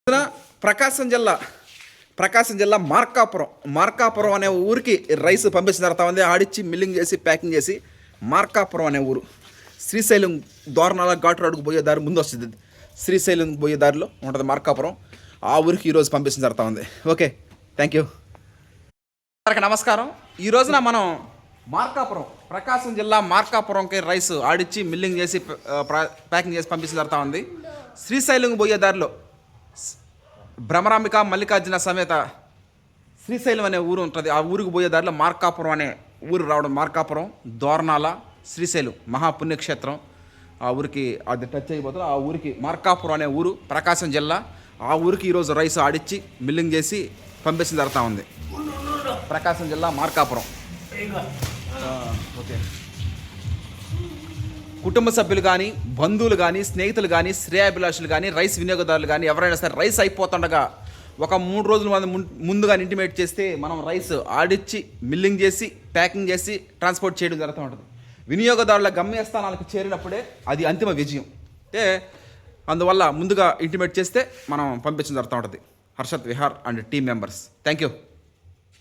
ప్రకాశం జిల్లా మార్కాపురం అనే ఊరికి రైస్ పంపించిన జరుగుతూ ఉంది. ఆడిచ్చి మిల్లింగ్ చేసి ప్యాకింగ్ చేసి మార్కాపురం అనే ఊరు శ్రీశైలం దోరణాల ఘాటు రోడ్డుకు పోయే దారి ముందు వస్తుంది. శ్రీశైలం పోయే దారిలో ఉంటుంది మార్కాపురం. ఆ ఊరికి ఈరోజు పంపించిన జరుగుతూ ఉంది. Okay, thank you. నమస్కారం. ఈ రోజున మనం ప్రకాశం జిల్లా మార్కాపురంకి రైస్ ఆడిచ్చి మిల్లింగ్ చేసి ప్యాకింగ్ చేసి పంపించిన జరుగుతూ ఉంది. శ్రీశైలం పోయే దారిలో భ్రమరాంబిక మల్లికార్జున సమేత శ్రీశైలం అనే ఊరు ఉంటుంది. ఆ ఊరికి పోయే దారిలో మార్కాపురం అనే ఊరు రావడం. మార్కాపురం, దోర్నాల, శ్రీశైలం మహాపుణ్యక్షేత్రం. ఆ ఊరికి అది టచ్ అయిపోతుంది. ఆ ఊరికి మార్కాపురం అనే ఊరు ప్రకాశం జిల్లా. ఆ ఊరికి ఈరోజు రైస్ ఆడిచ్చి మిల్లింగ్ చేసి పంపించిన జరుగుతూ ఉంది. ప్రకాశం జిల్లా మార్కాపురం. ఓకే, కుటుంబ సభ్యులు కానీ, బంధువులు కానీ, స్నేహితులు కానీ, శ్రేయాభిలాషులు కానీ, రైస్ వినియోగదారులు కానీ ఎవరైనా సరే రైస్ అయిపోతుండగా ఒక 3 రోజుల ముందుగా ఇంటిమేట్ చేస్తే మనం రైస్ ఆడిచ్చి మిల్లింగ్ చేసి ప్యాకింగ్ చేసి ట్రాన్స్పోర్ట్ చేయడం జరుగుతూ ఉంటుంది. వినియోగదారుల గమ్యస్థానాలకు చేరినప్పుడే అది అంతిమ విజయం. అంటే అందువల్ల ముందుగా ఇంటిమేట్ చేస్తే మనం పంపించడం జరుగుతూ ఉంటుంది. Harshad Vihar and team members, thank you.